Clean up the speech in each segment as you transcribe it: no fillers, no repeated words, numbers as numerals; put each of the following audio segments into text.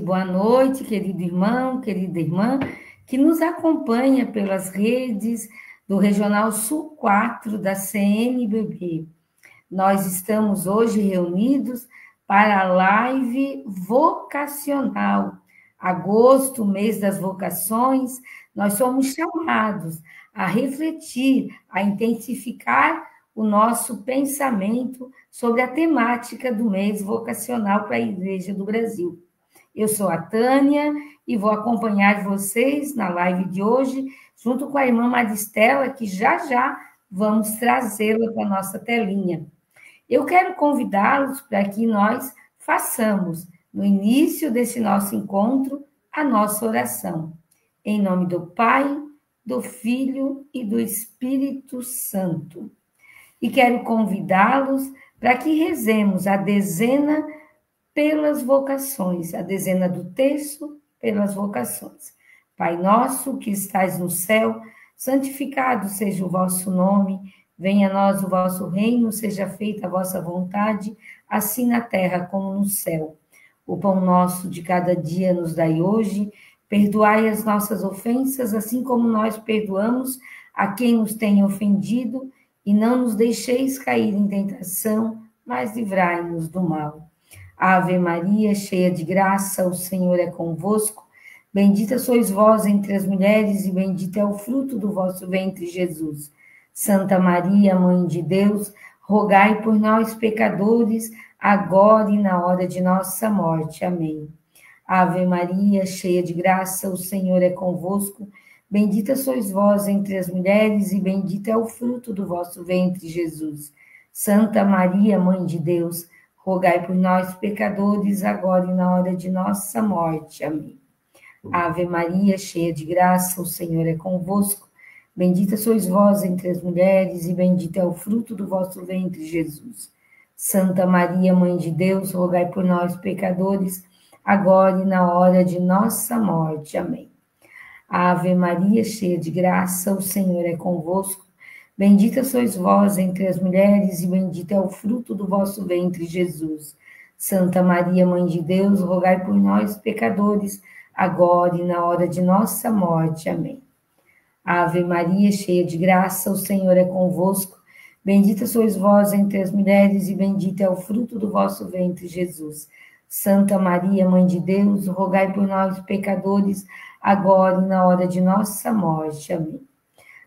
boa noite, querido irmão, querida irmã, que nos acompanha pelas redes do Regional Sul 4 da CNBB. Nós estamos hoje reunidos para a live vocacional. Agosto, mês das vocações, nós somos chamados a refletir, a intensificar o nosso pensamento sobre a temática do mês vocacional para a Igreja do Brasil. Eu sou a Tânia e vou acompanhar vocês na live de hoje, junto com a irmã Maristela, que já vamos trazê-la para a nossa telinha. Eu quero convidá-los para que nós façamos, no início desse nosso encontro, a nossa oração. Em nome do Pai, do Filho e do Espírito Santo. E quero convidá-los para que rezemos a dezena pelas vocações, a dezena do terço pelas vocações. Pai nosso que estais no céu, santificado seja o vosso nome, venha a nós o vosso reino, seja feita a vossa vontade, assim na terra como no céu. O pão nosso de cada dia nos dai hoje, perdoai as nossas ofensas, assim como nós perdoamos a quem nos tem ofendido, e não nos deixeis cair em tentação, mas livrai-nos do mal. Ave Maria, cheia de graça, o Senhor é convosco. Bendita sois vós entre as mulheres, e bendito é o fruto do vosso ventre, Jesus. Santa Maria, Mãe de Deus, rogai por nós, pecadores, agora e na hora de nossa morte. Amém. Ave Maria, cheia de graça, o Senhor é convosco. Bendita sois vós entre as mulheres, e bendito é o fruto do vosso ventre, Jesus. Santa Maria, Mãe de Deus, rogai por nós, pecadores, agora e na hora de nossa morte. Amém. Ave Maria, cheia de graça, o Senhor é convosco. Bendita sois vós entre as mulheres, e bendito é o fruto do vosso ventre, Jesus. Santa Maria, Mãe de Deus, rogai por nós, pecadores, agora e na hora de nossa morte. Amém. Ave Maria, cheia de graça, o Senhor é convosco. Bendita sois vós entre as mulheres, e bendito é o fruto do vosso ventre, Jesus. Santa Maria, Mãe de Deus, rogai por nós, pecadores, agora e na hora de nossa morte. Amém. Ave Maria, cheia de graça, o Senhor é convosco. Bendita sois vós entre as mulheres, e bendito é o fruto do vosso ventre, Jesus. Santa Maria, Mãe de Deus, rogai por nós, pecadores, agora e na hora de nossa morte. Amém.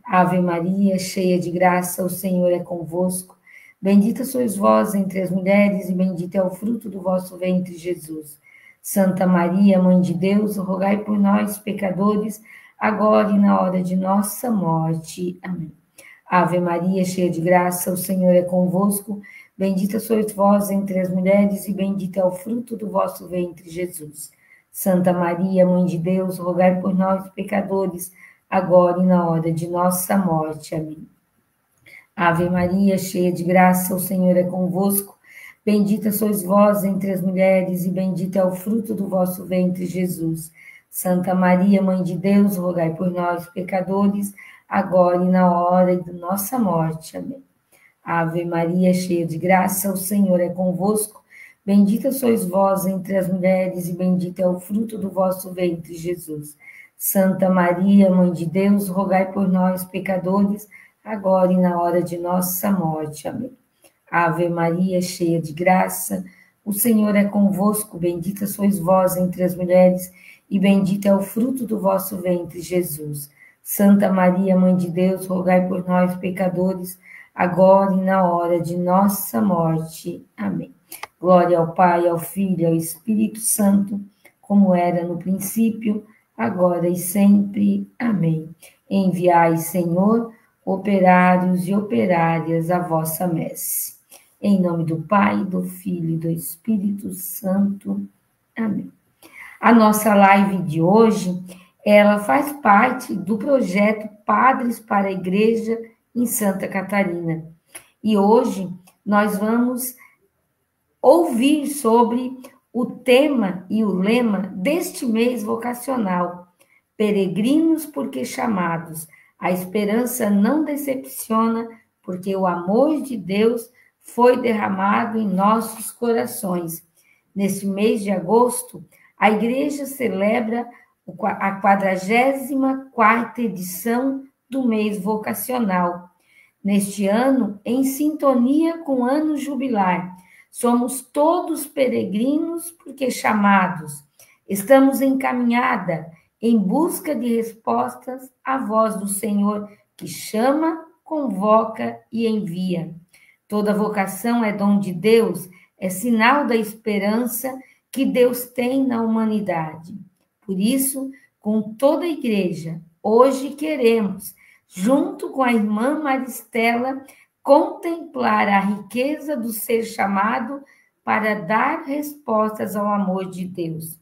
Ave Maria, cheia de graça, o Senhor é convosco. Bendita sois vós entre as mulheres, e bendito é o fruto do vosso ventre, Jesus. Santa Maria, Mãe de Deus, rogai por nós, pecadores, agora e na hora de nossa morte. Amém. Ave Maria, cheia de graça, o Senhor é convosco. Bendita sois vós entre as mulheres, e bendito é o fruto do vosso ventre, Jesus. Santa Maria, Mãe de Deus, rogai por nós, pecadores, agora e na hora de nossa morte. Amém. Ave Maria, cheia de graça, o Senhor é convosco. Bendita sois vós entre as mulheres, e bendito é o fruto do vosso ventre, Jesus. Santa Maria, Mãe de Deus, rogai por nós, pecadores, agora e na hora de nossa morte. Amém. Ave Maria, cheia de graça, o Senhor é convosco. Bendita sois vós entre as mulheres, e bendito é o fruto do vosso ventre, Jesus. Santa Maria, Mãe de Deus, rogai por nós, pecadores, agora e na hora de nossa morte. Amém. Ave Maria, cheia de graça, o Senhor é convosco. Bendita sois vós entre as mulheres, e bendito é o fruto do vosso ventre, Jesus. Santa Maria, Mãe de Deus, rogai por nós, pecadores, agora e na hora de nossa morte. Amém. Glória ao Pai, ao Filho e ao Espírito Santo, como era no princípio, agora e sempre. Amém. Enviai, Senhor, operários e operárias à vossa messe. Em nome do Pai, do Filho e do Espírito Santo. Amém. A nossa live de hoje, ela faz parte do projeto Padres para a Igreja em Santa Catarina. E hoje nós vamos ouvir sobre o tema e o lema deste mês vocacional: peregrinos porque chamados, a esperança não decepciona, porque o amor de Deus foi derramado em nossos corações. Neste mês de agosto, A igreja celebra a 44ª edição do mês vocacional. Neste ano, em sintonia com o ano jubilar, somos todos peregrinos porque chamados. Estamos encaminhada em busca de respostas à voz do Senhor que chama, convoca e envia. Toda vocação é dom de Deus, é sinal da esperança que Deus tem na humanidade. Por isso, com toda a igreja, hoje queremos, junto com a irmã Maristela, contemplar a riqueza do ser chamado para dar respostas ao amor de Deus.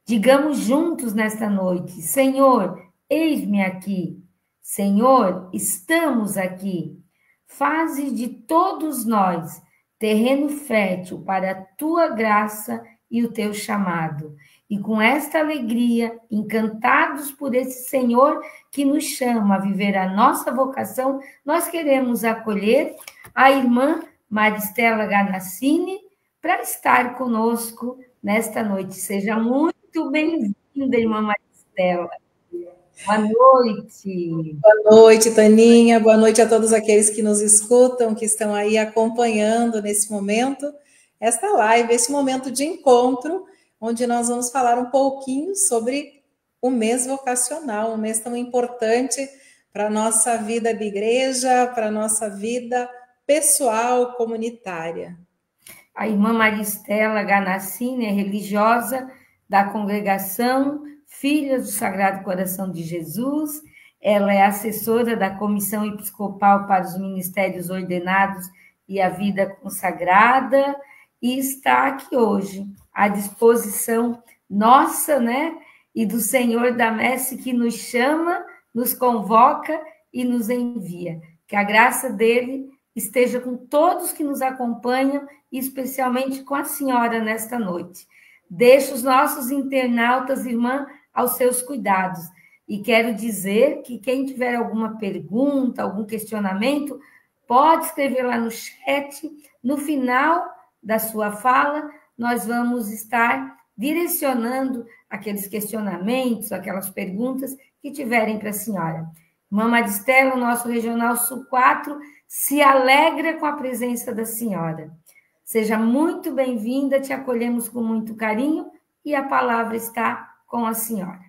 Digamos juntos nesta noite: Senhor, eis-me aqui. Senhor, estamos aqui. Faze de todos nós terreno fértil para a tua graça e o teu chamado. E com esta alegria, encantados por esse Senhor que nos chama a viver a nossa vocação, nós queremos acolher a irmã Maristela Ganassini para estar conosco nesta noite. Seja muito bem-vinda, irmã Maristela. Boa noite. Boa noite, Taninha. Boa noite a todos aqueles que nos escutam, que estão aí acompanhando nesse momento, esta live, esse momento de encontro, onde nós vamos falar um pouquinho sobre o mês vocacional, um mês tão importante para a nossa vida de igreja, para a nossa vida pessoal, comunitária. A irmã Maristela Ganassini é religiosa da congregação Filhas do Sagrado Coração de Jesus. Ela é assessora da Comissão Episcopal para os Ministérios Ordenados e a Vida Consagrada e está aqui hoje à disposição nossa, né? E do Senhor da Messe que nos chama, nos convoca e nos envia. Que a graça dele esteja com todos que nos acompanham e especialmente com a senhora nesta noite. Deixo os nossos internautas, irmã, aos seus cuidados. E quero dizer que quem tiver alguma pergunta, algum questionamento, pode escrever lá no chat. No final da sua fala, nós vamos estar direcionando aqueles questionamentos, aquelas perguntas que tiverem para a senhora. Irmã Maristela, o nosso Regional Sul 4, se alegra com a presença da senhora. Seja muito bem-vinda, te acolhemos com muito carinho e a palavra está com a senhora.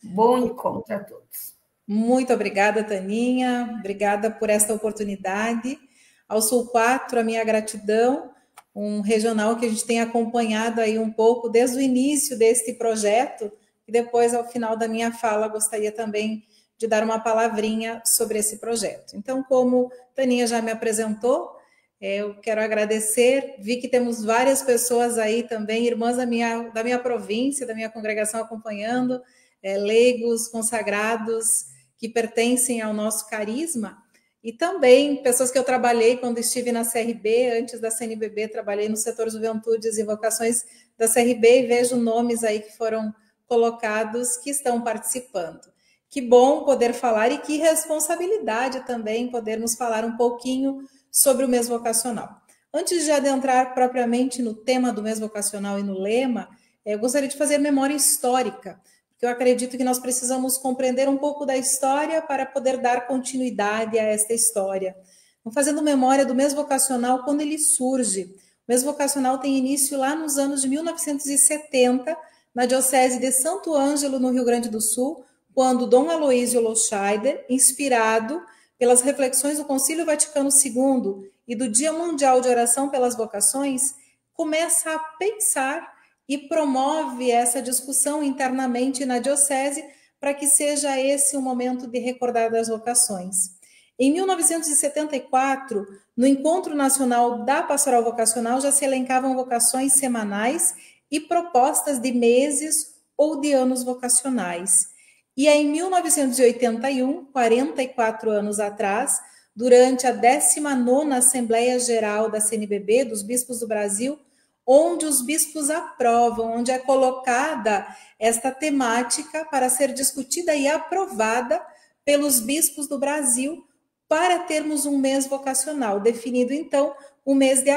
Bom encontro a todos. Muito obrigada, Taninha. Obrigada por esta oportunidade. Ao Sul 4, a minha gratidão, um regional que a gente tem acompanhado aí um pouco desde o início deste projeto e depois, ao final da minha fala, gostaria também de dar uma palavrinha sobre esse projeto. Então, como Taninha já me apresentou, eu quero agradecer, vi que temos várias pessoas aí também, irmãs da minha província, da minha congregação acompanhando, leigos, consagrados, que pertencem ao nosso carisma, e também pessoas que eu trabalhei quando estive na CRB, antes da CNBB, trabalhei no setor Juventudes e Vocações da CRB, e vejo nomes aí que foram colocados, que estão participando. Que bom poder falar, e que responsabilidade também podermos falar um pouquinho sobre o mês vocacional. Antes de adentrar propriamente no tema do mês vocacional e no lema, eu gostaria de fazer memória histórica, porque eu acredito que nós precisamos compreender um pouco da história para poder dar continuidade a esta história. Então, fazendo memória do mês vocacional, quando ele surge. O mês vocacional tem início lá nos anos de 1970, na Diocese de Santo Ângelo, no Rio Grande do Sul, quando Dom Aloísio Loscheider, inspirado pelas reflexões do Concílio Vaticano II e do Dia Mundial de Oração pelas Vocações, começa a pensar e promove essa discussão internamente na diocese para que seja esse um momento de recordar das vocações. Em 1974, no Encontro Nacional da Pastoral Vocacional, já se elencavam vocações semanais e propostas de meses ou de anos vocacionais. E aí, em 1981, 44 anos atrás, durante a 19ª Assembleia Geral da CNBB, dos Bispos do Brasil, onde os bispos aprovam, onde é colocada esta temática para ser discutida e aprovada pelos bispos do Brasil para termos um mês vocacional, definido então o mês de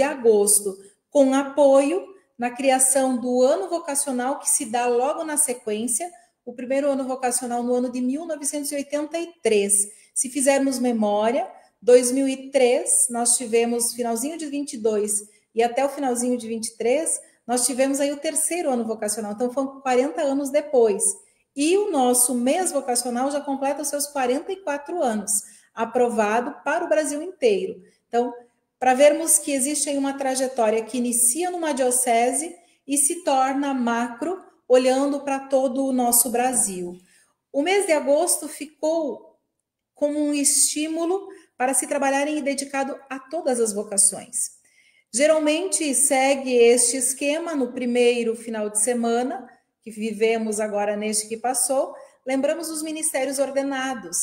agosto, com apoio na criação do ano vocacional, que se dá logo na sequência, o primeiro ano vocacional no ano de 1983. Se fizermos memória, 2003, nós tivemos finalzinho de 22 e até o finalzinho de 23, nós tivemos aí o terceiro ano vocacional, então foram 40 anos depois. E o nosso mês vocacional já completa os seus 44 anos, aprovado para o Brasil inteiro. Então, para vermos que existe aí uma trajetória que inicia numa diocese e se torna macro, olhando para todo o nosso Brasil. O mês de agosto ficou como um estímulo para se trabalharem e dedicado a todas as vocações. Geralmente segue este esquema no primeiro final de semana, que vivemos agora neste que passou, lembramos os ministérios ordenados.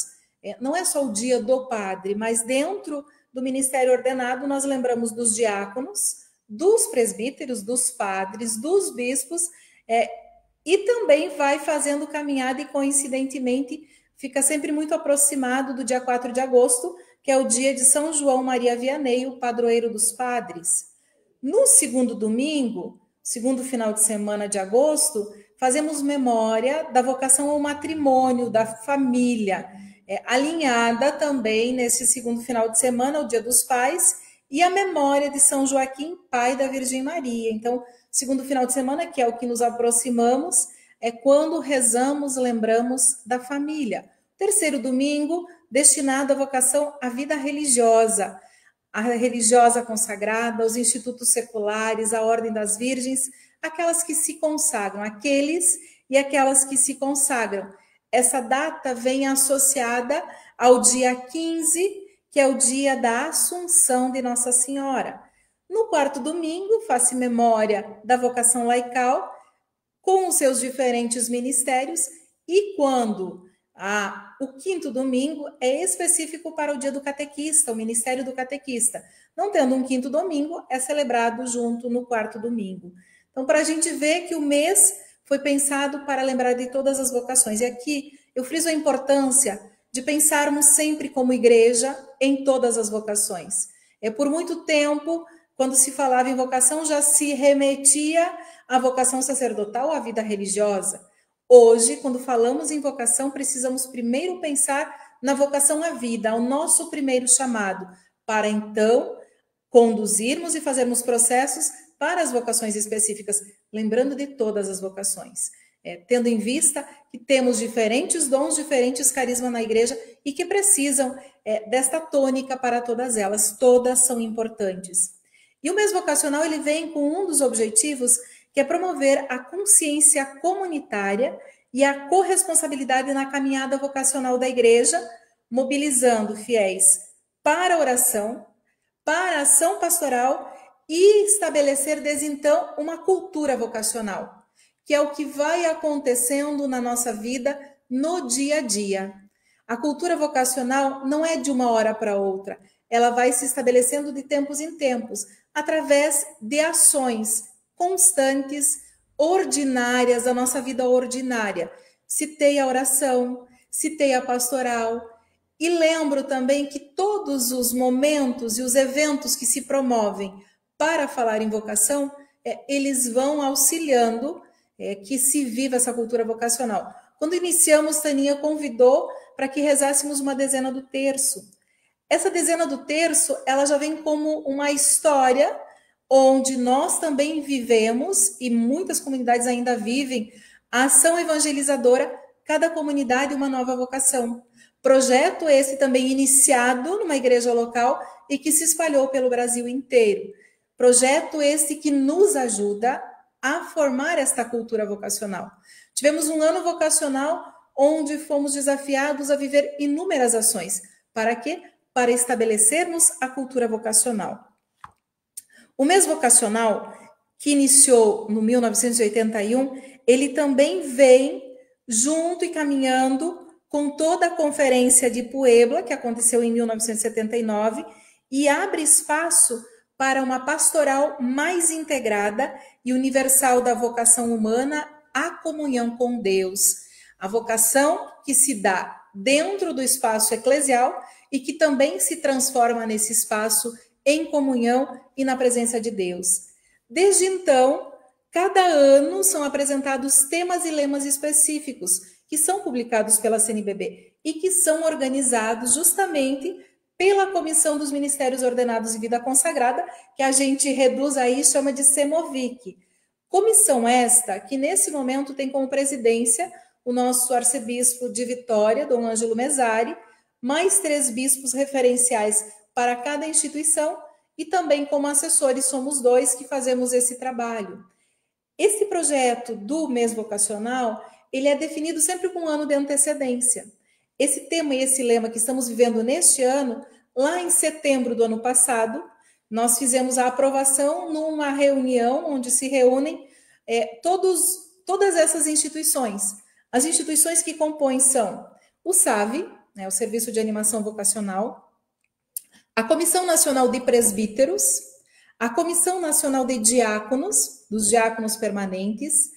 Não é só o dia do padre, mas dentro do ministério ordenado nós lembramos dos diáconos, dos presbíteros, dos padres, dos bispos, e também vai fazendo caminhada e coincidentemente fica sempre muito aproximado do dia 4 de agosto, que é o dia de São João Maria Vianney, o padroeiro dos padres. No segundo domingo, segundo final de semana de agosto, fazemos memória da vocação ao matrimônio, da família, alinhada também nesse segundo final de semana, o Dia dos Pais, e a memória de São Joaquim, pai da Virgem Maria. Então, segundo final de semana, que é o que nos aproximamos, é quando rezamos, lembramos da família. Terceiro domingo, destinado à vocação à vida religiosa, a religiosa consagrada, aos institutos seculares, à Ordem das Virgens, aquelas que se consagram, aqueles e aquelas que se consagram. Essa data vem associada ao dia 15, que é o dia da Assunção de Nossa Senhora. No quarto domingo, faz-se memória da vocação laical, com os seus diferentes ministérios, e quando o quinto domingo é específico para o dia do catequista, o ministério do catequista. Não tendo um quinto domingo, é celebrado junto no quarto domingo. Então, para a gente ver que o mês foi pensado para lembrar de todas as vocações. E aqui eu friso a importância de pensarmos sempre como igreja em todas as vocações. Por muito tempo, quando se falava em vocação, já se remetia à vocação sacerdotal, à vida religiosa. Hoje, quando falamos em vocação, precisamos primeiro pensar na vocação à vida, ao nosso primeiro chamado, para então conduzirmos e fazermos processos para as vocações específicas, lembrando de todas as vocações, tendo em vista que temos diferentes dons, diferentes carismas na igreja e que precisam desta tônica para todas elas, todas são importantes. E o mês vocacional ele vem com um dos objetivos, que é promover a consciência comunitária e a corresponsabilidade na caminhada vocacional da igreja, mobilizando fiéis para a oração, para a ação pastoral e estabelecer desde então uma cultura vocacional, que é o que vai acontecendo na nossa vida no dia a dia. A cultura vocacional não é de uma hora para outra, ela vai se estabelecendo de tempos em tempos, através de ações constantes, ordinárias, da nossa vida ordinária. Citei a oração, citei a pastoral, e lembro também que todos os momentos e os eventos que se promovem para falar em vocação, eles vão auxiliando que se viva essa cultura vocacional. Quando iniciamos, Taninha convidou para que rezássemos uma dezena do terço. Essa dezena do terço, ela já vem como uma história onde nós também vivemos, e muitas comunidades ainda vivem, a ação evangelizadora, cada comunidade uma nova vocação. Projeto esse também iniciado numa igreja local e que se espalhou pelo Brasil inteiro. Projeto esse que nos ajuda a formar esta cultura vocacional. Tivemos um ano vocacional onde fomos desafiados a viver inúmeras ações. Para quê? Para estabelecermos a cultura vocacional. O mês vocacional, que iniciou no 1981, ele também vem junto e caminhando com toda a Conferência de Puebla, que aconteceu em 1979, e abre espaço para uma pastoral mais integrada e universal da vocação humana à comunhão com Deus. A vocação que se dá dentro do espaço eclesial e que também se transforma nesse espaço em comunhão e na presença de Deus. Desde então, Cada ano são apresentados temas e lemas específicos que são publicados pela CNBB e que são organizados justamente pela Comissão dos Ministérios Ordenados e Vida Consagrada, que a gente reduz aí e chama de CEMOVIC. Comissão esta que, nesse momento, tem como presidência o nosso arcebispo de Vitória, Dom Ângelo Mesari, mais 3 bispos referenciais para cada instituição e também como assessores somos 2 que fazemos esse trabalho. Esse projeto do mês vocacional, ele é definido sempre com um ano de antecedência. Esse tema e esse lema que estamos vivendo neste ano, lá em setembro do ano passado, nós fizemos a aprovação numa reunião onde se reúnem todas essas instituições. As instituições que compõem são o SAVE, né, o Serviço de Animação Vocacional, a Comissão Nacional de Presbíteros, a Comissão Nacional de Diáconos, dos Diáconos Permanentes,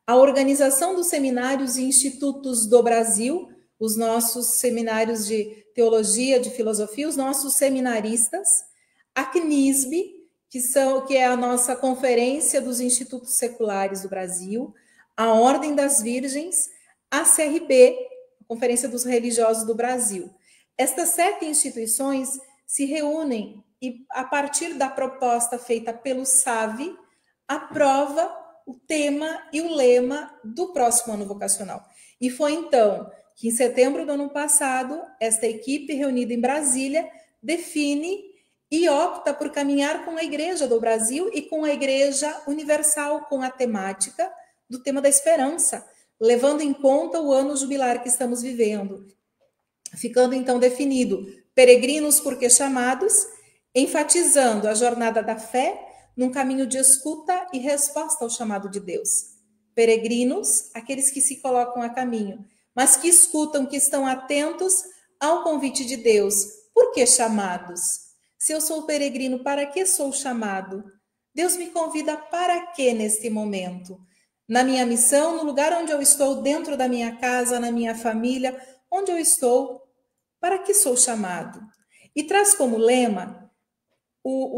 a Organização dos Seminários e Institutos do Brasil, os nossos seminários de teologia, de filosofia, os nossos seminaristas, a CNISB, que é a nossa Conferência dos Institutos Seculares do Brasil, a Ordem das Virgens, a CRB, a Conferência dos Religiosos do Brasil. Estas 7 instituições se reúnem e, a partir da proposta feita pelo SAVE, aprova o tema e o lema do próximo ano vocacional. E foi então que, em setembro do ano passado, esta equipe reunida em Brasília define e opta por caminhar com a Igreja do Brasil e com a Igreja Universal, com a temática do tema da esperança, levando em conta o ano jubilar que estamos vivendo. Ficando então definido peregrinos porque chamados, enfatizando a jornada da fé num caminho de escuta e resposta ao chamado de Deus. Peregrinos, aqueles que se colocam a caminho, mas que escutam, que estão atentos ao convite de Deus. Por que chamados? Se eu sou peregrino, para que sou chamado? Deus me convida para quê neste momento? Na minha missão, no lugar onde eu estou, dentro da minha casa, na minha família, onde eu estou, para que sou chamado? E traz como lema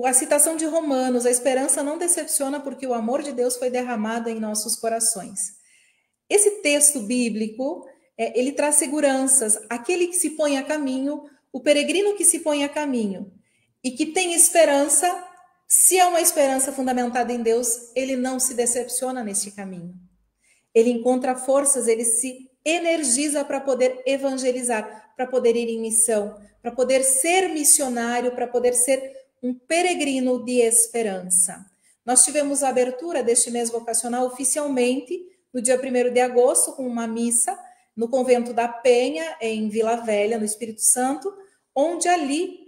a citação de Romanos: a esperança não decepciona porque o amor de Deus foi derramado em nossos corações. Esse texto bíblico, ele traz seguranças. Aquele que se põe a caminho, o peregrino que se põe a caminho e que tem esperança, se é uma esperança fundamentada em Deus, ele não se decepciona neste caminho. Ele encontra forças, ele se energiza para poder evangelizar, para poder ir em missão, para poder ser missionário, para poder ser um peregrino de esperança. Nós tivemos a abertura deste mês vocacional oficialmente no dia 1º de agosto, com uma missa no Convento da Penha, em Vila Velha, no Espírito Santo, onde ali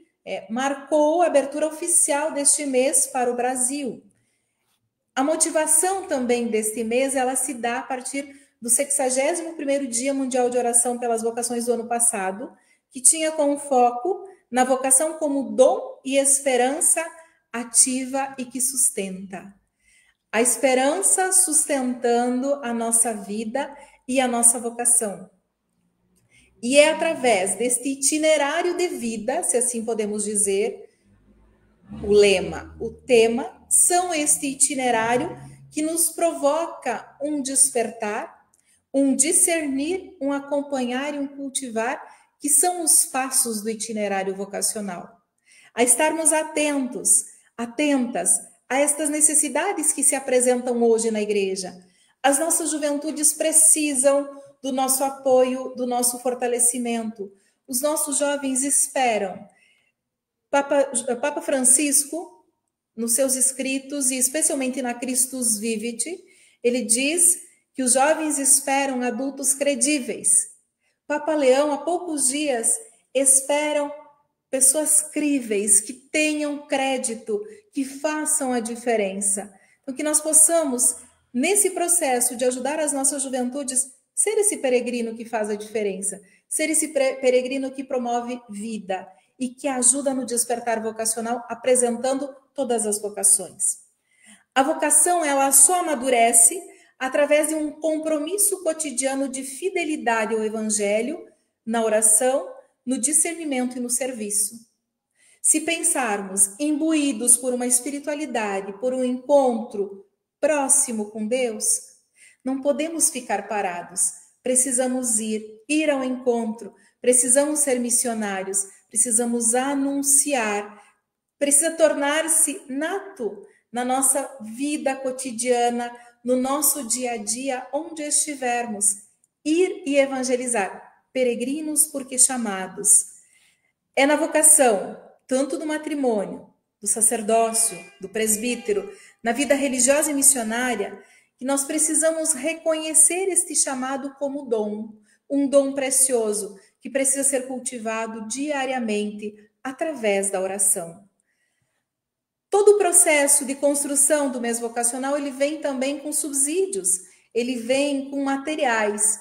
marcou a abertura oficial deste mês para o Brasil. A motivação também deste mês, ela se dá a partir do 61º Dia Mundial de Oração pelas Vocações do ano passado, que tinha como foco na vocação como dom e esperança ativa e que sustenta. A esperança sustentando a nossa vida e a nossa vocação. E é através deste itinerário de vida, se assim podemos dizer, o lema, o tema, são este itinerário que nos provoca um despertar, um discernir, um acompanhar e um cultivar, que são os passos do itinerário vocacional. A estarmos atentos, atentas a estas necessidades que se apresentam hoje na igreja. As nossas juventudes precisam do nosso apoio, do nosso fortalecimento. Os nossos jovens esperam. Papa Francisco, nos seus escritos, e especialmente na Christus Vivit, ele diz que os jovens esperam adultos credíveis. Papa Leão, há poucos dias, esperam pessoas críveis, que tenham crédito, que façam a diferença. Então, que nós possamos, nesse processo de ajudar as nossas juventudes, ser esse peregrino que faz a diferença, ser esse peregrino que promove vida e que ajuda no despertar vocacional, apresentando todas as vocações. A vocação, ela só amadurece através de um compromisso cotidiano de fidelidade ao Evangelho, na oração, no discernimento e no serviço. Se pensarmos imbuídos por uma espiritualidade, por um encontro próximo com Deus, não podemos ficar parados. Precisamos ir ao encontro, precisamos ser missionários, precisamos anunciar, precisa tornar-se nato na nossa vida cotidiana, no nosso dia a dia, onde estivermos. Ir e evangelizar, peregrinos porque chamados. É na vocação, tanto do matrimônio, do sacerdócio, do presbítero, na vida religiosa e missionária, que nós precisamos reconhecer este chamado como dom, um dom precioso, que precisa ser cultivado diariamente através da oração. Todo o processo de construção do mês vocacional, ele vem também com subsídios, ele vem com materiais.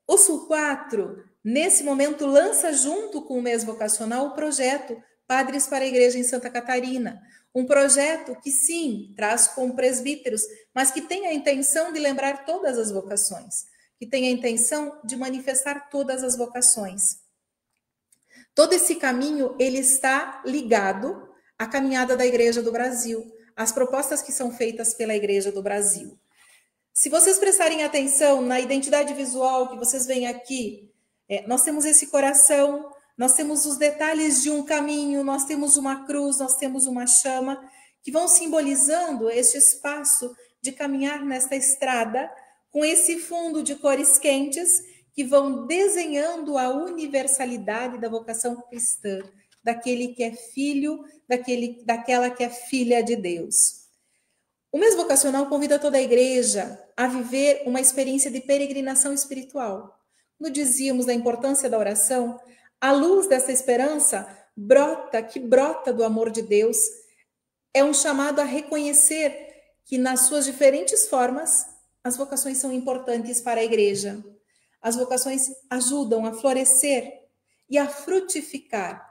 O Sul 4, nesse momento, lança junto com o mês vocacional o projeto Padres para a Igreja em Santa Catarina. Um projeto que, sim, traz com presbíteros, mas que tem a intenção de lembrar todas as vocações, que tem a intenção de manifestar todas as vocações. Todo esse caminho, ele está ligado à caminhada da Igreja do Brasil, às propostas que são feitas pela Igreja do Brasil. Se vocês prestarem atenção na identidade visual que vocês veem aqui, nós temos esse coração, nós temos os detalhes de um caminho, nós temos uma cruz, nós temos uma chama, que vão simbolizando este espaço de caminhar nesta estrada, com esse fundo de cores quentes, que vão desenhando a universalidade da vocação cristã, daquele que é filho, daquela que é filha de Deus. O mês vocacional convida toda a igreja a viver uma experiência de peregrinação espiritual. Quando dizíamos da importância da oração, a luz dessa esperança que brota do amor de Deus, é um chamado a reconhecer que nas suas diferentes formas, as vocações são importantes para a igreja. As vocações ajudam a florescer e a frutificar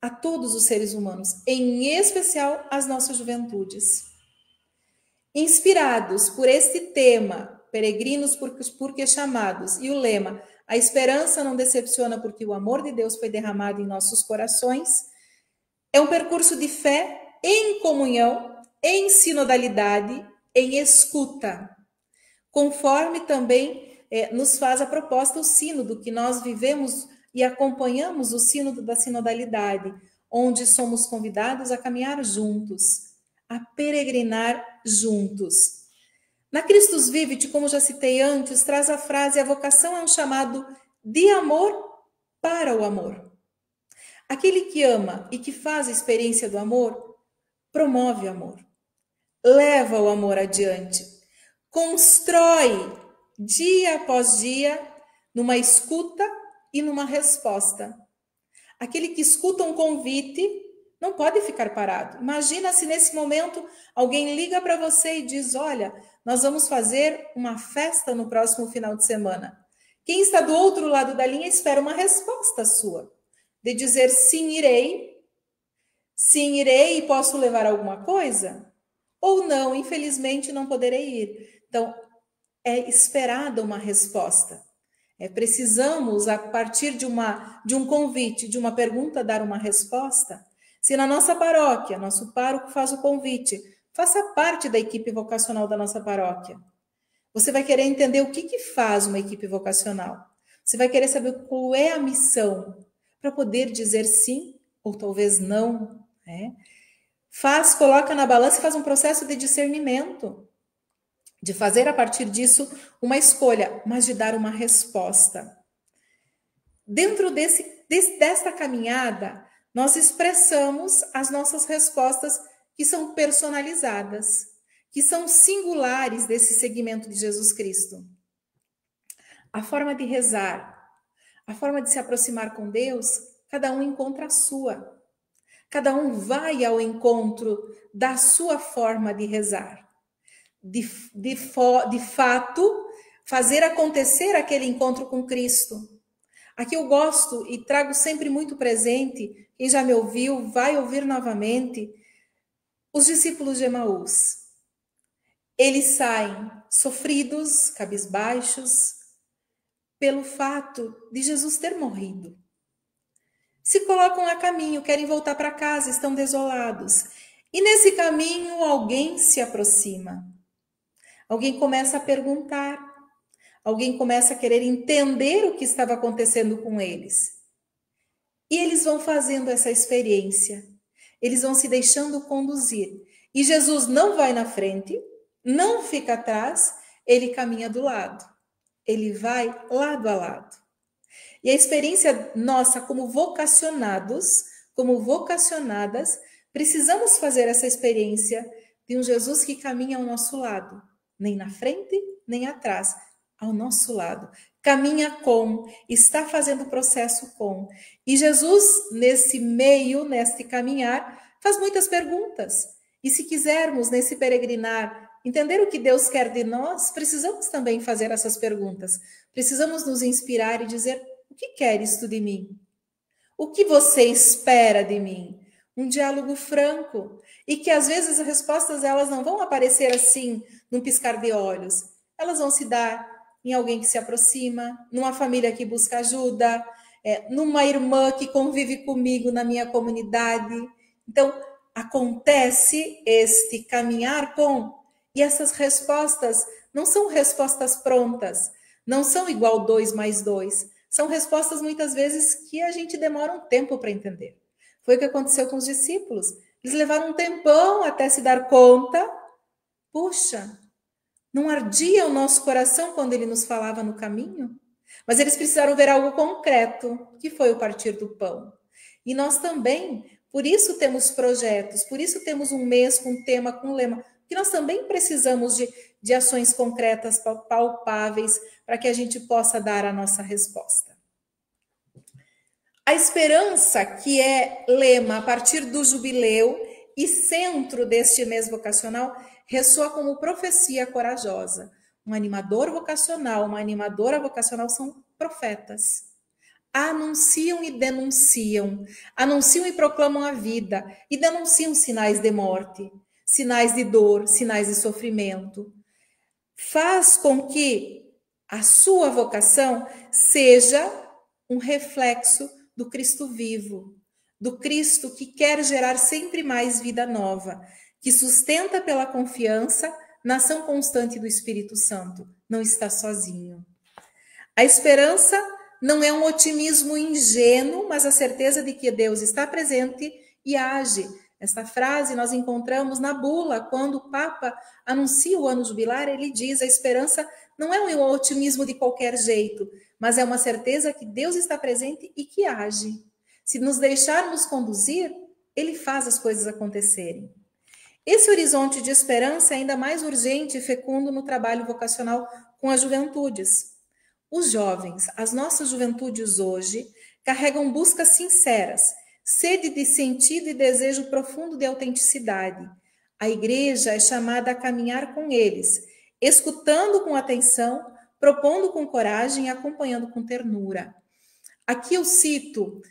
a todos os seres humanos, em especial as nossas juventudes. Inspirados por este tema, peregrinos porque chamados, e o lema, a esperança não decepciona porque o amor de Deus foi derramado em nossos corações, é um percurso de fé em comunhão, em sinodalidade, em escuta, conforme também nos faz a proposta o sínodo, que nós vivemos e acompanhamos o sínodo da sinodalidade, onde somos convidados a caminhar juntos, a peregrinar juntos. Na Christus Vivit, como já citei antes, traz a frase: a vocação é um chamado de amor para o amor. Aquele que ama e que faz a experiência do amor, promove o amor, leva o amor adiante, constrói dia após dia numa escuta e numa resposta. Aquele que escuta um convite não pode ficar parado. Imagina se nesse momento alguém liga para você e diz: olha, nós vamos fazer uma festa no próximo final de semana. Quem está do outro lado da linha espera uma resposta sua, de dizer sim, irei e posso levar alguma coisa? Ou não, infelizmente não poderei ir. Então, é esperada uma resposta. Precisamos, a partir de um convite, de uma pergunta, dar uma resposta. Se na nossa paróquia, nosso pároco faz o convite, faça parte da equipe vocacional da nossa paróquia. Você vai querer entender o que faz uma equipe vocacional. Você vai querer saber qual é a missão, para poder dizer sim ou talvez não. Coloca na balança e faz um processo de discernimento, de fazer a partir disso uma escolha, mas de dar uma resposta. Dentro desta caminhada, nós expressamos as nossas respostas que são personalizadas, que são singulares desse segmento de Jesus Cristo. A forma de rezar, a forma de se aproximar com Deus, cada um encontra a sua. Cada um vai ao encontro da sua forma de rezar. De fato, fazer acontecer aquele encontro com Cristo. Aqui eu gosto e trago sempre muito presente, quem já me ouviu, vai ouvir novamente, os discípulos de Emaús. Eles saem sofridos, cabisbaixos, pelo fato de Jesus ter morrido. Se colocam a caminho, querem voltar para casa, estão desolados. E nesse caminho alguém se aproxima, alguém começa a perguntar, alguém começa a querer entender o que estava acontecendo com eles. E eles vão fazendo essa experiência, eles vão se deixando conduzir. E Jesus não vai na frente, não fica atrás, ele caminha do lado, ele vai lado a lado. E a experiência nossa como vocacionados, como vocacionadas, precisamos fazer essa experiência de um Jesus que caminha ao nosso lado, nem na frente, nem atrás, ao nosso lado. Caminha com, está fazendo o processo com. E Jesus, nesse meio, neste caminhar, faz muitas perguntas. E se quisermos, nesse peregrinar, entender o que Deus quer de nós, precisamos também fazer essas perguntas. Precisamos nos inspirar e dizer: o que queres tu de mim? O que você espera de mim? Um diálogo franco. E que às vezes as respostas elas não vão aparecer assim, num piscar de olhos. Elas vão se dar em alguém que se aproxima, numa família que busca ajuda, numa irmã que convive comigo na minha comunidade. Então, acontece este caminhar com, e essas respostas não são respostas prontas, não são igual 2 mais 2, são respostas muitas vezes que a gente demora um tempo para entender. Foi o que aconteceu com os discípulos. Eles levaram um tempão até se dar conta. Puxa, não ardia o nosso coração quando ele nos falava no caminho? Mas eles precisaram ver algo concreto, que foi o partir do pão. E nós também, por isso temos projetos, por isso temos um mês com tema, com lema, que nós também precisamos de ações concretas, palpáveis, para que a gente possa dar a nossa resposta. A esperança, que é lema a partir do jubileu e centro deste mês vocacional, ressoa como profecia corajosa. Um animador vocacional, uma animadora vocacional são profetas. Anunciam e denunciam, anunciam e proclamam a vida, e denunciam sinais de morte, sinais de dor, sinais de sofrimento. Faz com que a sua vocação seja um reflexo do Cristo vivo, do Cristo que quer gerar sempre mais vida nova, que sustenta pela confiança na ação constante do Espírito Santo. Não está sozinho. A esperança não é um otimismo ingênuo, mas a certeza de que Deus está presente e age. Esta frase nós encontramos na bula, quando o Papa anuncia o ano jubilar, ele diz: a esperança não é um otimismo de qualquer jeito, mas é uma certeza que Deus está presente e que age. Se nos deixarmos conduzir, ele faz as coisas acontecerem. Esse horizonte de esperança é ainda mais urgente e fecundo no trabalho vocacional com as juventudes. Os jovens, as nossas juventudes hoje, carregam buscas sinceras, sede de sentido e desejo profundo de autenticidade. A igreja é chamada a caminhar com eles, escutando com atenção, propondo com coragem e acompanhando com ternura. Aqui eu cito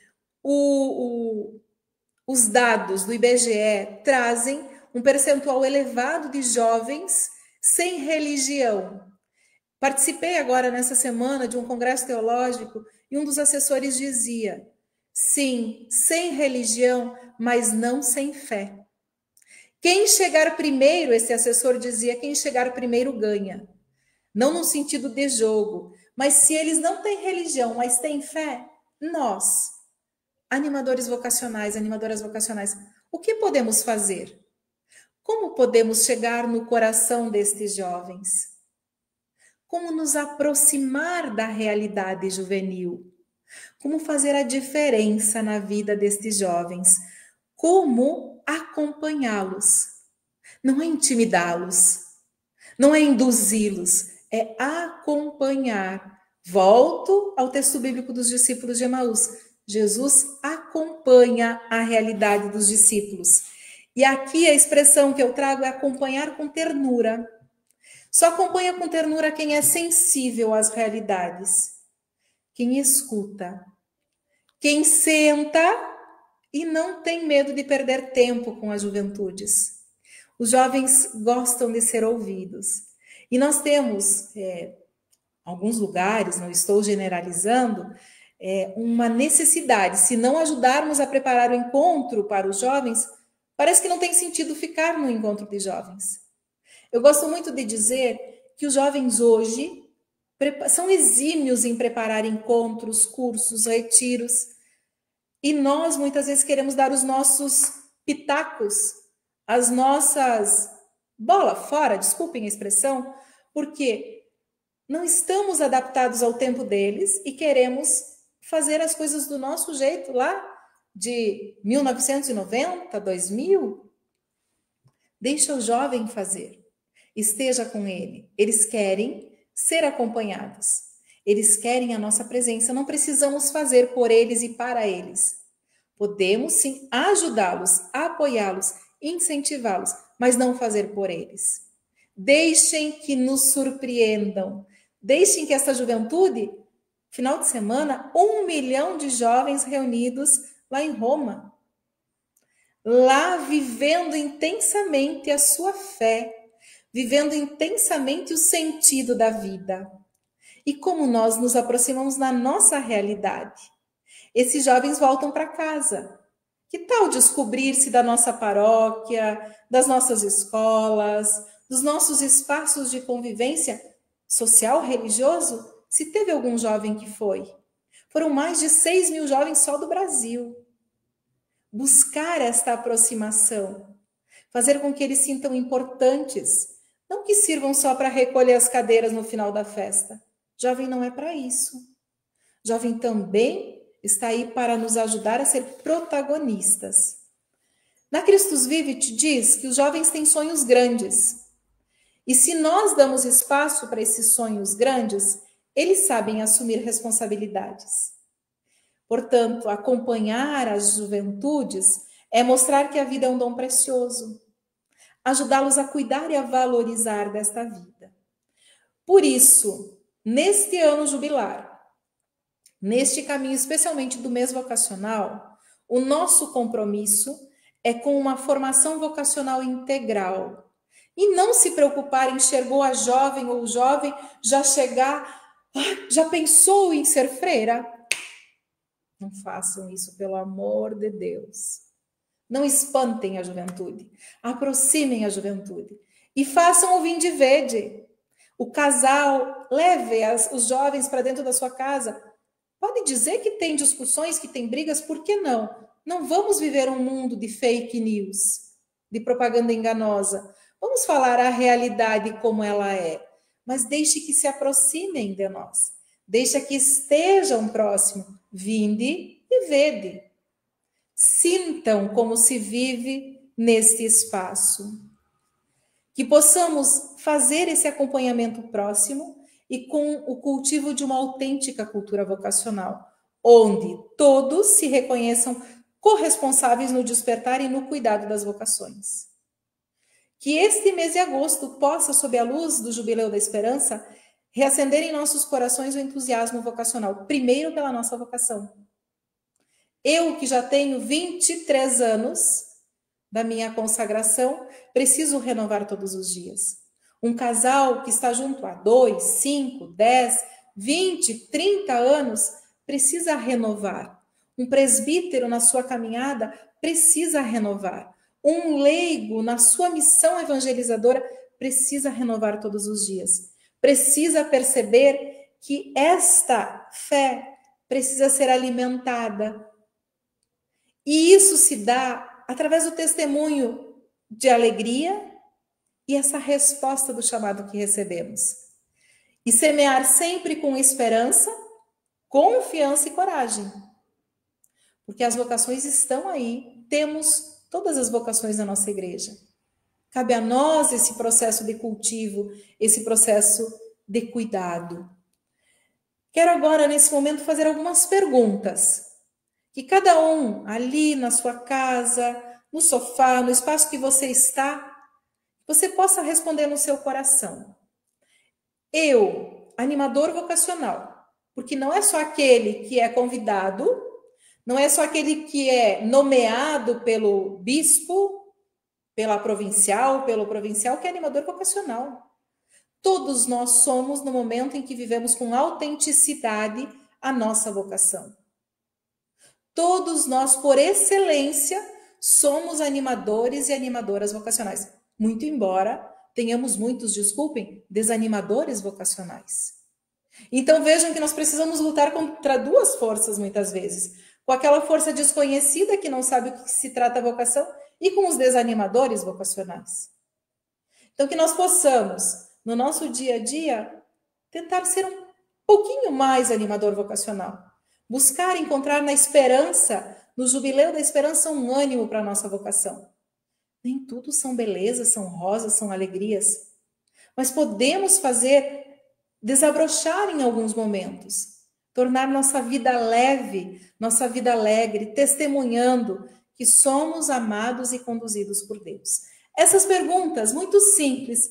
os dados do IBGE trazem um percentual elevado de jovens sem religião. Participei agora nessa semana de um congresso teológico e um dos assessores dizia: sim, sem religião, mas não sem fé. Quem chegar primeiro, esse assessor dizia, quem chegar primeiro ganha. Não no sentido de jogo, mas se eles não têm religião, mas têm fé, nós, animadores vocacionais, animadoras vocacionais, o que podemos fazer? Como podemos chegar no coração destes jovens? Como nos aproximar da realidade juvenil? Como fazer a diferença na vida destes jovens? Como acompanhá-los? Não é intimidá-los, não é induzi-los, é acompanhar. Volto ao texto bíblico dos discípulos de Emaús. Jesus acompanha a realidade dos discípulos. E aqui a expressão que eu trago é acompanhar com ternura. Só acompanha com ternura quem é sensível às realidades, quem escuta, quem senta e não tem medo de perder tempo com as juventudes. Os jovens gostam de ser ouvidos. E nós temos, alguns lugares, não estou generalizando, uma necessidade, se não ajudarmos a preparar o encontro para os jovens, Parece que não tem sentido ficar no encontro de jovens. Eu gosto muito de dizer que os jovens hoje são exímios em preparar encontros, cursos, retiros. E nós, muitas vezes, queremos dar os nossos pitacos, as nossas bola fora, desculpem a expressão, porque não estamos adaptados ao tempo deles e queremos fazer as coisas do nosso jeito lá de 1990, 2000. Deixa o jovem fazer. Esteja com ele. Eles querem ser acompanhados. Eles querem a nossa presença. Não precisamos fazer por eles e para eles. Podemos sim ajudá-los, apoiá-los, incentivá-los, mas não fazer por eles. Deixem que nos surpreendam. Deixem que esta juventude, final de semana, 1 milhão de jovens reunidos lá em Roma. Lá vivendo intensamente a sua fé, vivendo intensamente o sentido da vida. E como nós nos aproximamos na nossa realidade. Esses jovens voltam para casa. Que tal descobrir-se da nossa paróquia, das nossas escolas, dos nossos espaços de convivência social, religioso? Se teve algum jovem que foi. Foram mais de 6 mil jovens só do Brasil. Buscar esta aproximação. Fazer com que eles sintam importantes. Não que sirvam só para recolher as cadeiras no final da festa. Jovem não é para isso. Jovem também está aí para nos ajudar a ser protagonistas. Na Christus Vivit diz que os jovens têm sonhos grandes. E se nós damos espaço para esses sonhos grandes, eles sabem assumir responsabilidades. Portanto, acompanhar as juventudes é mostrar que a vida é um dom precioso. Ajudá-los a cuidar e a valorizar desta vida. Por isso, neste ano jubilar, neste caminho especialmente do mês vocacional, o nosso compromisso é com uma formação vocacional integral. E não se preocupar em chegou a jovem ou o jovem já chegar, já pensou em ser freira? Não façam isso, pelo amor de Deus. Não espantem a juventude, aproximem a juventude e façam o vinde vede. O casal leve os jovens para dentro da sua casa. Pode dizer que tem discussões, que tem brigas, por que não? Não vamos viver um mundo de fake news, de propaganda enganosa. Vamos falar a realidade como ela é, mas deixe que se aproximem de nós. Deixa que estejam próximos. Vinde e vede. Sintam como se vive neste espaço. Que possamos fazer esse acompanhamento próximo e com o cultivo de uma autêntica cultura vocacional, onde todos se reconheçam corresponsáveis no despertar e no cuidado das vocações. Que este mês de agosto possa, sob a luz do Jubileu da Esperança, reacender em nossos corações o entusiasmo vocacional, primeiro pela nossa vocação. Eu, que já tenho 23 anos da minha consagração, preciso renovar todos os dias. Um casal que está junto há 2, 5, 10, 20, 30 anos precisa renovar. Um presbítero na sua caminhada precisa renovar. Um leigo na sua missão evangelizadora precisa renovar todos os dias. Precisa perceber que esta fé precisa ser alimentada. E isso se dá através do testemunho de alegria e essa resposta do chamado que recebemos. E semear sempre com esperança, confiança e coragem. Porque as vocações estão aí, temos todas as vocações da nossa igreja. Cabe a nós esse processo de cultivo, esse processo de cuidado. Quero agora, nesse momento, fazer algumas perguntas. Que cada um, ali na sua casa, no sofá, no espaço que você está, você possa responder no seu coração. Eu, animador vocacional, porque não é só aquele que é convidado, não é só aquele que é nomeado pelo bispo, pelo provincial que é animador vocacional. Todos nós somos no momento em que vivemos com autenticidade a nossa vocação. Todos nós, por excelência, somos animadores e animadoras vocacionais. Muito embora tenhamos muitos, desculpem, desanimadores vocacionais. Então vejam que nós precisamos lutar contra duas forças muitas vezes. Com aquela força desconhecida que não sabe o que se trata a vocação e com os desanimadores vocacionais. Então que nós possamos, no nosso dia a dia, tentar ser um pouquinho mais animador vocacional. Buscar encontrar na esperança, no jubileu da esperança, um ânimo para a nossa vocação. Nem tudo são belezas, são rosas, são alegrias. Mas podemos desabrochar em alguns momentos. Tornar nossa vida leve, nossa vida alegre, testemunhando que somos amados e conduzidos por Deus. Essas perguntas muito simples.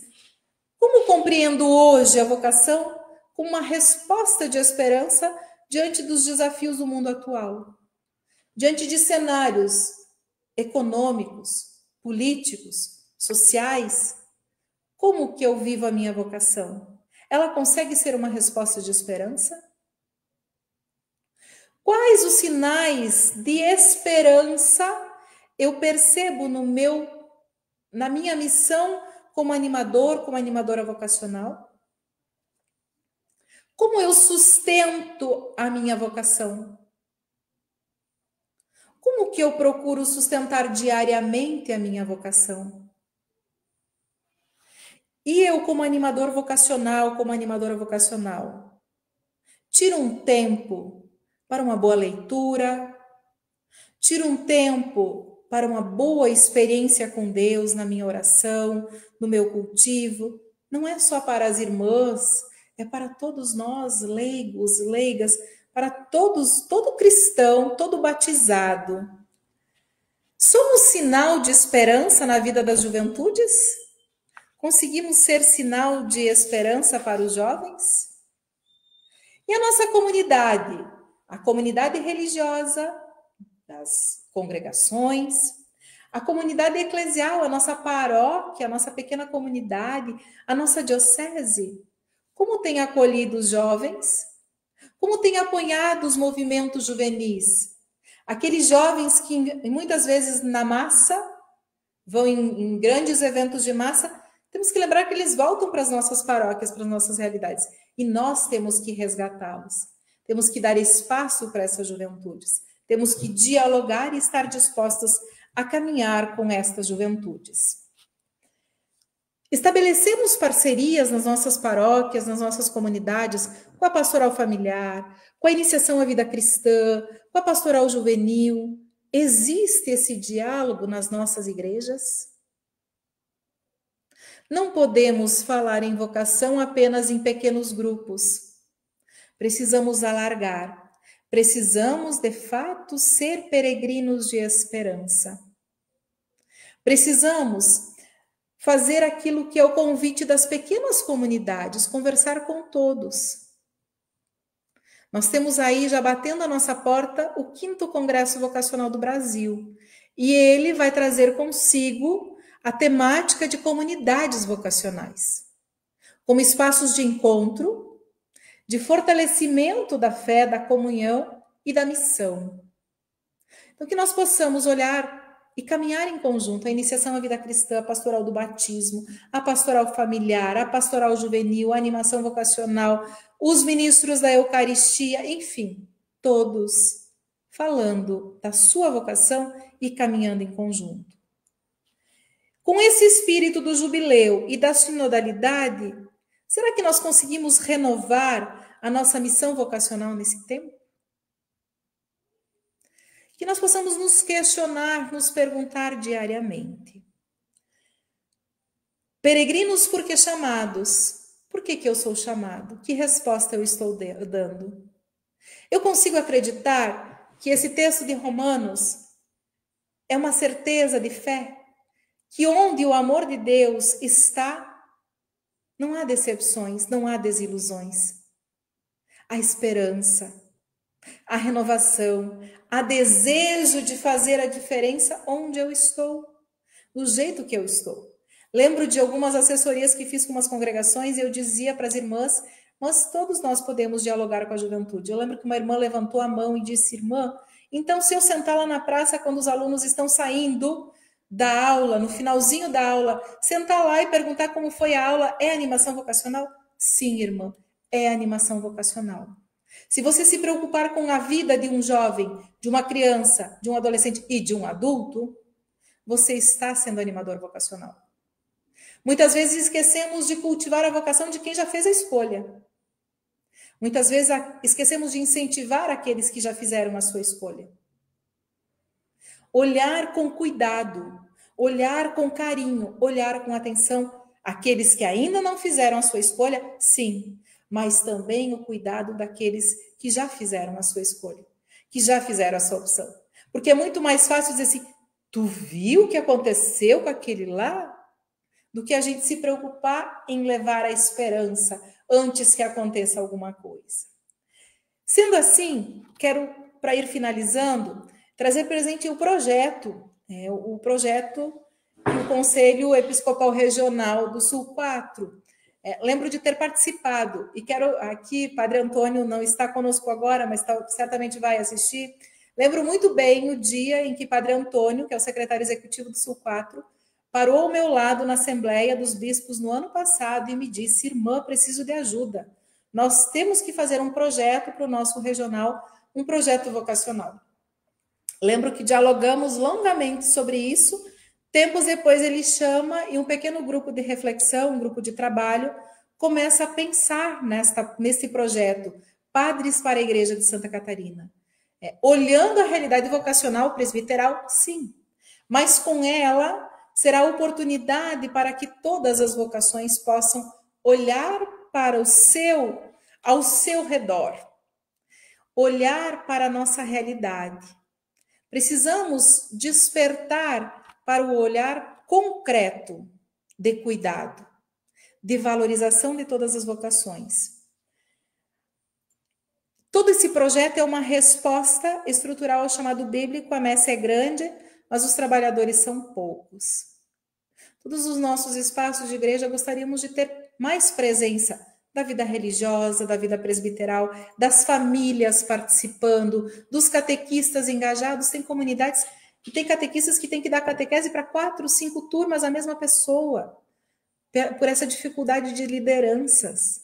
Como compreendo hoje a vocação? Com uma resposta de esperança diante dos desafios do mundo atual. Diante de cenários econômicos, políticos, sociais, como que eu vivo a minha vocação? Ela consegue ser uma resposta de esperança? Quais os sinais de esperança eu percebo na minha missão como animador, como animadora vocacional? Como eu sustento a minha vocação? Como que eu procuro sustentar diariamente a minha vocação? E eu, como animador vocacional, como animadora vocacional, tiro um tempo para uma boa leitura, tiro um tempo para uma boa experiência com Deus na minha oração, no meu cultivo. Não é só para as irmãs, é para todos nós, leigos, leigas, para todo cristão, todo batizado. Somos sinal de esperança na vida das juventudes? Conseguimos ser sinal de esperança para os jovens? E a nossa comunidade? A comunidade religiosa, das congregações, a comunidade eclesial, a nossa paróquia, a nossa pequena comunidade, a nossa diocese. Como tem acolhido os jovens? Como tem apoiado os movimentos juvenis? Aqueles jovens que muitas vezes na massa, vão em grandes eventos de massa, temos que lembrar que eles voltam para as nossas paróquias, para as nossas realidades. E nós temos que resgatá-los. Temos que dar espaço para essas juventudes. Temos que dialogar e estar dispostos a caminhar com estas juventudes. Estabelecemos parcerias nas nossas paróquias, nas nossas comunidades, com a pastoral familiar, com a iniciação à vida cristã, com a pastoral juvenil. Existe esse diálogo nas nossas igrejas? Não podemos falar em vocação apenas em pequenos grupos. Precisamos alargar. Precisamos, de fato, ser peregrinos de esperança. Precisamos fazer aquilo que é o convite das pequenas comunidades, conversar com todos. Nós temos aí, já batendo a nossa porta, o 5º Congresso Vocacional do Brasil. E ele vai trazer consigo a temática de comunidades vocacionais, como espaços de encontro, de fortalecimento da fé, da comunhão e da missão. Então, que nós possamos olhar e caminhar em conjunto a iniciação à vida cristã, a pastoral do batismo, a pastoral familiar, a pastoral juvenil, a animação vocacional, os ministros da Eucaristia, enfim, todos falando da sua vocação e caminhando em conjunto. Com esse espírito do jubileu e da sinodalidade, será que nós conseguimos renovar a nossa missão vocacional nesse tempo? Que nós possamos nos questionar, nos perguntar diariamente. Peregrinos por que chamados? Por que eu sou chamado? Que resposta eu estou dando? Eu consigo acreditar que esse texto de Romanos é uma certeza de fé? Que onde o amor de Deus está, não há decepções, não há desilusões. Há esperança, há renovação, há desejo de fazer a diferença onde eu estou, do jeito que eu estou. Lembro de algumas assessorias que fiz com umas congregações e eu dizia para as irmãs, mas todos nós podemos dialogar com a juventude. Eu lembro que uma irmã levantou a mão e disse, irmã, Então, se eu sentar lá na praça quando os alunos estão saindo da aula, no finalzinho da aula, sentar lá e perguntar como foi a aula, é animação vocacional? Sim, irmã, é animação vocacional. Se você se preocupar com a vida de um jovem, de uma criança, de um adolescente e de um adulto, você está sendo animador vocacional. Muitas vezes esquecemos de cultivar a vocação de quem já fez a escolha. Muitas vezes esquecemos de incentivar aqueles que já fizeram a sua escolha. Olhar com cuidado, olhar com carinho, olhar com atenção aqueles que ainda não fizeram a sua escolha, sim, mas também o cuidado daqueles que já fizeram a sua escolha, que já fizeram a sua opção. Porque é muito mais fácil dizer assim, tu viu o que aconteceu com aquele lá? Do que a gente se preocupar em levar a esperança antes que aconteça alguma coisa. Sendo assim, quero, para ir finalizando, trazer presente o projeto que o Conselho Episcopal Regional do Sul 4. Lembro de ter participado, e quero aqui, Padre Antônio não está conosco agora, mas certamente vai assistir. Lembro muito bem o dia em que Padre Antônio, que é o secretário executivo do Sul 4, parou ao meu lado na Assembleia dos Bispos no ano passado e me disse, irmã, preciso de ajuda. Nós temos que fazer um projeto para o nosso regional, um projeto vocacional. Lembro que dialogamos longamente sobre isso. Tempos depois ele chama e um pequeno grupo de reflexão, um grupo de trabalho, começa a pensar nesse projeto, Padres para a Igreja de Santa Catarina. Olhando a realidade vocacional presbiteral, sim, mas com ela será a oportunidade para que todas as vocações possam olhar para ao seu redor, olhar para a nossa realidade. Precisamos despertar para o olhar concreto de cuidado, de valorização de todas as vocações. Todo esse projeto é uma resposta estrutural ao chamado bíblico, a messe é grande, mas os trabalhadores são poucos. Todos os nossos espaços de igreja gostaríamos de ter mais presença da vida religiosa, da vida presbiteral, das famílias participando, dos catequistas engajados. Tem comunidades que tem catequistas que têm que dar catequese para 4, 5 turmas a mesma pessoa, por essa dificuldade de lideranças.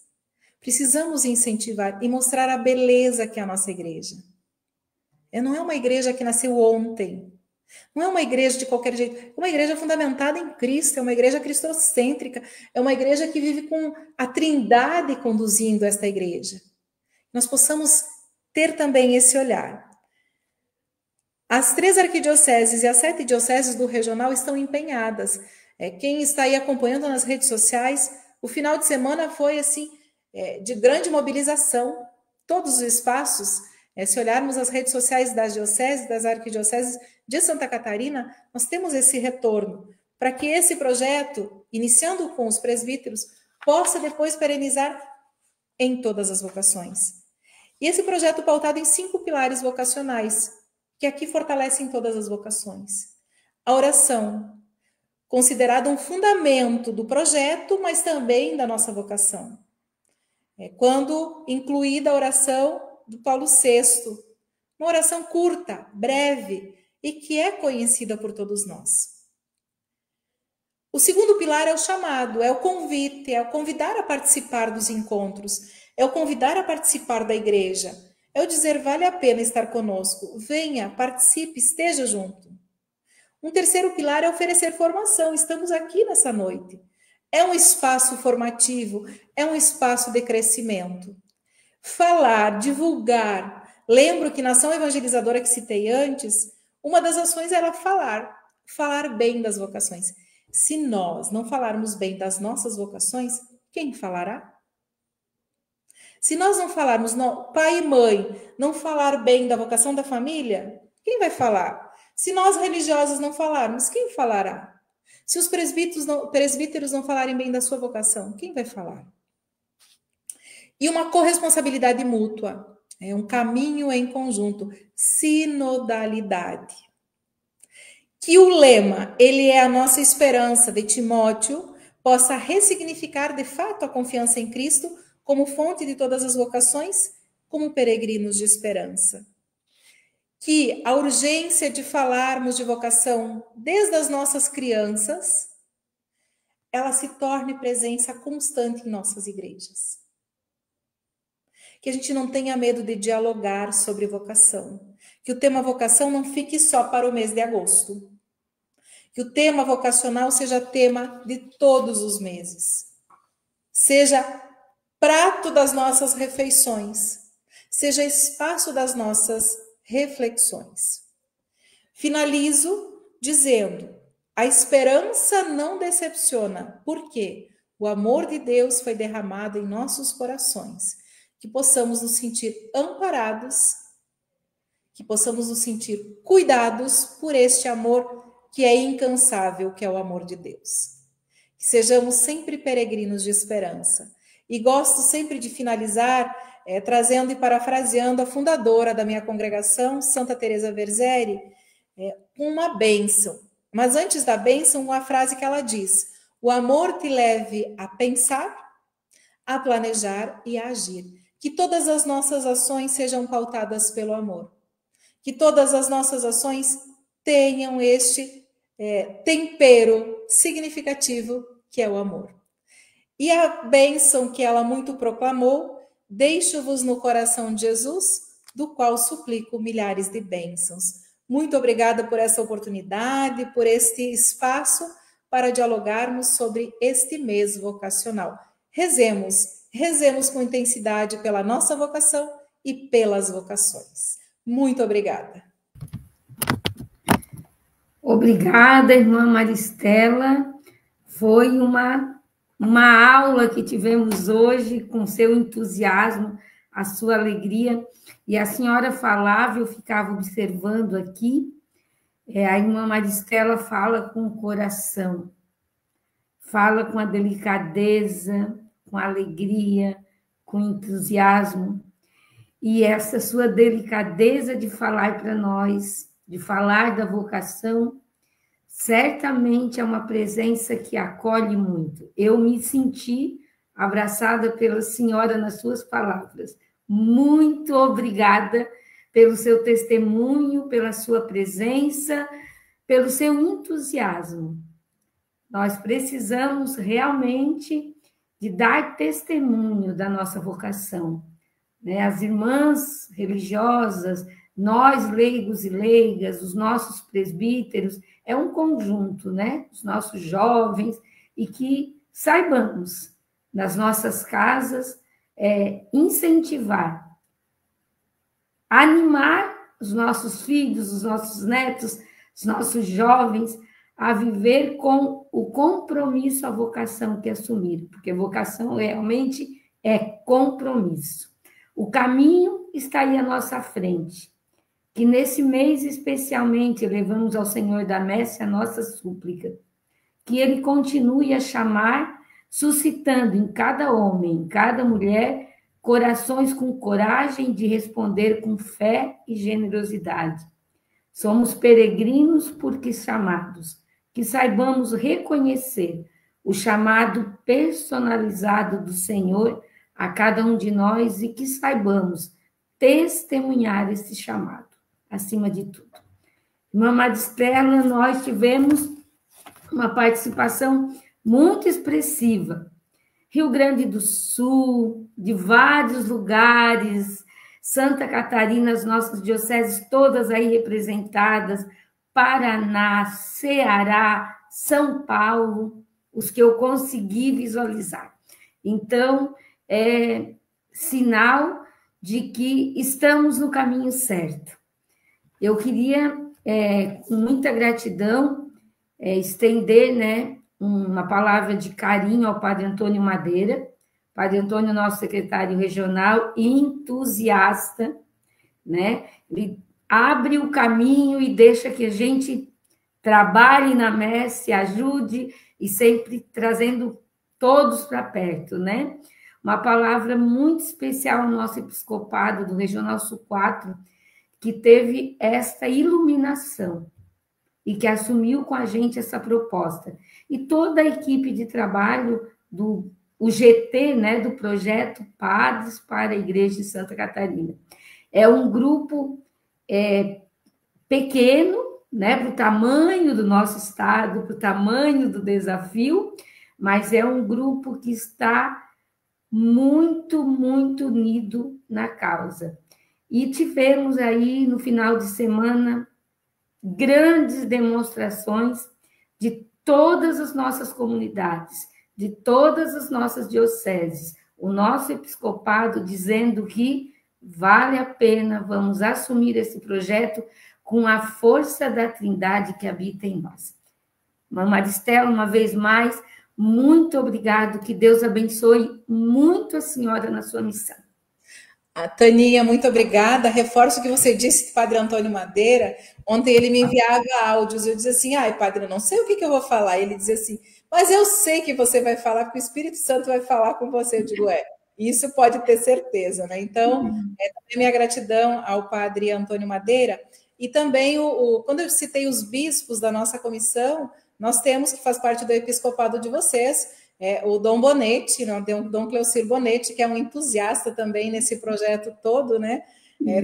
Precisamos incentivar e mostrar a beleza que é a nossa igreja. Não é uma igreja que nasceu ontem. Não é uma igreja de qualquer jeito. É uma igreja fundamentada em Cristo. É uma igreja cristocêntrica. É uma igreja que vive com a Trindade conduzindo esta igreja. Nós possamos ter também esse olhar. As 3 arquidioceses e as 7 dioceses do regional estão empenhadas. Quem está aí acompanhando nas redes sociais, o final de semana foi assim, de grande mobilização. Todos os espaços, se olharmos as redes sociais das dioceses, das arquidioceses de Santa Catarina, nós temos esse retorno, para que esse projeto, iniciando com os presbíteros, possa depois perenizar em todas as vocações. E esse projeto pautado em 5 pilares vocacionais, que aqui fortalecem todas as vocações. A oração, considerada um fundamento do projeto, mas também da nossa vocação. Quando incluída a oração do Paulo VI, uma oração curta, breve e que é conhecida por todos nós. O segundo pilar é o chamado, é o convite, é o convidar a participar dos encontros, é o convidar a participar da igreja, é o dizer vale a pena estar conosco, venha, participe, esteja junto. Um terceiro pilar é oferecer formação, estamos aqui nessa noite. É um espaço formativo, é um espaço de crescimento. Falar, divulgar. Lembro que na ação evangelizadora que citei antes, uma das ações era falar bem das vocações. Se nós não falarmos bem das nossas vocações, quem falará? Se nós não falarmos, pai e mãe, não falar bem da vocação da família, quem vai falar? Se nós religiosos não falarmos, quem falará? Se os presbíteros não falarem bem da sua vocação, quem vai falar? E uma corresponsabilidade mútua, um caminho em conjunto, sinodalidade. Que o lema, ele é a nossa esperança de Timóteo, possa ressignificar de fato a confiança em Cristo como fonte de todas as vocações, como peregrinos de esperança. que a urgência de falarmos de vocação desde as nossas crianças, ela se torne presença constante em nossas igrejas. Que a gente não tenha medo de dialogar sobre vocação. Que o tema vocação não fique só para o mês de agosto. Que o tema vocacional seja tema de todos os meses. Seja prato das nossas refeições. Seja espaço das nossas reflexões. Finalizo dizendo: a esperança não decepciona. Por quê? O amor de Deus foi derramado em nossos corações. Que possamos nos sentir amparados, que possamos nos sentir cuidados por este amor que é incansável, que é o amor de Deus. Que sejamos sempre peregrinos de esperança. E gosto sempre de finalizar trazendo e parafraseando a fundadora da minha congregação, Santa Teresa Verzeri, uma bênção. Mas antes da bênção, uma frase que ela diz: o amor te leve a pensar, a planejar e a agir. Que todas as nossas ações sejam pautadas pelo amor. Que todas as nossas ações tenham este tempero significativo que é o amor. E a bênção que ela muito proclamou: deixo-vos no coração de Jesus, do qual suplico milhares de bênçãos. Muito obrigada por essa oportunidade, por este espaço para dialogarmos sobre este mês vocacional. Rezemos com intensidade pela nossa vocação e pelas vocações. Muito obrigada. Obrigada, irmã Maristela. Foi uma aula que tivemos hoje com seu entusiasmo, a sua alegria. E a senhora falava, eu ficava observando aqui, a irmã Maristela fala com o coração, fala com a delicadeza, com a alegria, com entusiasmo. E essa sua delicadeza de falar para nós, de falar da vocação, certamente é uma presença que acolhe muito. Eu me senti abraçada pela senhora nas suas palavras. Muito obrigada pelo seu testemunho, pela sua presença, pelo seu entusiasmo. Nós precisamos realmente de dar testemunho da nossa vocação. As irmãs religiosas, nós leigos e leigas, os nossos presbíteros, é um conjunto, os nossos jovens, e que saibamos, nas nossas casas, incentivar, animar os nossos filhos, os nossos netos, os nossos jovens a viver com o compromisso, a vocação que assumiram, porque vocação realmente é compromisso. O caminho está aí à nossa frente. Que nesse mês, especialmente, levamos ao Senhor da Messe a nossa súplica. Que Ele continue a chamar, suscitando em cada homem, em cada mulher, corações com coragem de responder com fé e generosidade. Somos peregrinos porque chamados. Que saibamos reconhecer o chamado personalizado do Senhor a cada um de nós e que saibamos testemunhar esse chamado, acima de tudo. Irmã Maristela, nós tivemos uma participação muito expressiva. Rio Grande do Sul, de vários lugares, Santa Catarina, as nossas dioceses todas aí representadas, Paraná, Ceará, São Paulo, os que eu consegui visualizar. Então, é sinal de que estamos no caminho certo. Eu queria, com muita gratidão, estender, uma palavra de carinho ao Padre Antônio Madeira. Padre Antônio, nosso secretário regional, entusiasta, Ele abre o caminho e deixa que a gente trabalhe na messe, ajude e sempre trazendo todos para perto, Uma palavra muito especial no nosso episcopado do Regional Sul 4, que teve esta iluminação e que assumiu com a gente essa proposta. E toda a equipe de trabalho do GT, do projeto Padres para a Igreja de Santa Catarina. É um grupo pequeno, né, para o tamanho do nosso estado, para o tamanho do desafio, mas é um grupo que está muito, muito unido na causa. E tivemos aí, no final de semana, grandes demonstrações de todas as nossas comunidades, de todas as nossas dioceses, o nosso episcopado dizendo que vale a pena, vamos assumir esse projeto com a força da Trindade que habita em nós. Mãe Maristela, uma vez mais, muito obrigado, que Deus abençoe muito a senhora na sua missão. Taninha, muito obrigada. Reforço o que você disse do Padre Antônio Madeira. Ontem ele me enviava áudios. Eu dizia assim, ai, padre, eu não sei o que eu vou falar. Ele dizia assim, mas eu sei que você vai falar, porque o Espírito Santo vai falar com você. Eu digo, isso pode ter certeza, né? Então, também minha gratidão ao Padre Antônio Madeira. E também, quando eu citei os bispos da nossa comissão, nós temos, que faz parte do episcopado de vocês, o Dom Bonetti, Dom Cleocir Bonetti, que é um entusiasta também nesse projeto todo, né?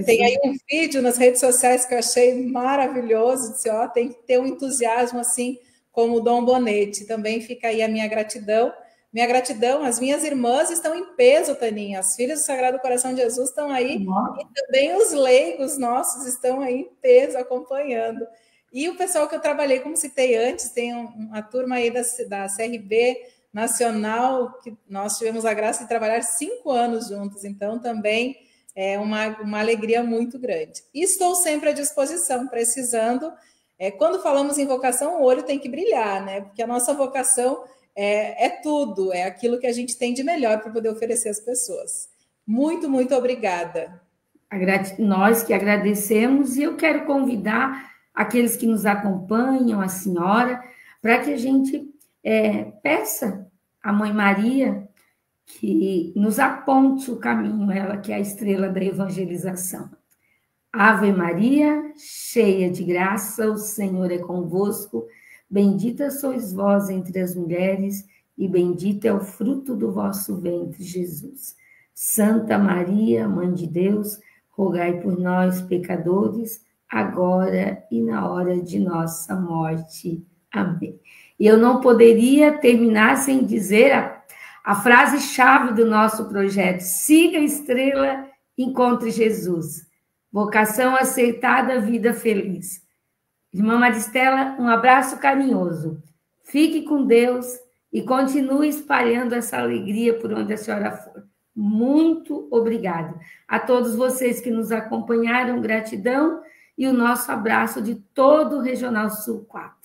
Tem aí um vídeo nas redes sociais que eu achei maravilhoso, disse, tem que ter um entusiasmo assim como o Dom Bonetti. Também fica aí a minha gratidão. Minha gratidão, as minhas irmãs estão em peso, Taninha, as filhas do Sagrado Coração de Jesus estão aí, e também os leigos nossos estão aí em peso, acompanhando. E o pessoal que eu trabalhei, como citei antes, tem uma turma aí da CRB Nacional, que nós tivemos a graça de trabalhar 5 anos juntos, então também é uma alegria muito grande. E estou sempre à disposição, precisando. Quando falamos em vocação, o olho tem que brilhar, né? Porque a nossa vocação é tudo, é aquilo que a gente tem de melhor para poder oferecer às pessoas. Muito, muito obrigada. Nós que agradecemos, e eu quero convidar aqueles que nos acompanham, a senhora, para que a gente peça à Mãe Maria que nos aponte o caminho, ela que é a estrela da evangelização. Ave Maria, cheia de graça, o Senhor é convosco, bendita sois vós entre as mulheres, e bendito é o fruto do vosso ventre, Jesus. Santa Maria, Mãe de Deus, rogai por nós, pecadores, agora e na hora de nossa morte. Amém. E eu não poderia terminar sem dizer a frase-chave do nosso projeto: siga a estrela, encontre Jesus. Vocação aceitada, vida feliz. Irmã Maristela, um abraço carinhoso. Fique com Deus e continue espalhando essa alegria por onde a senhora for. Muito obrigada. A todos vocês que nos acompanharam, gratidão, e o nosso abraço de todo o Regional Sul 4.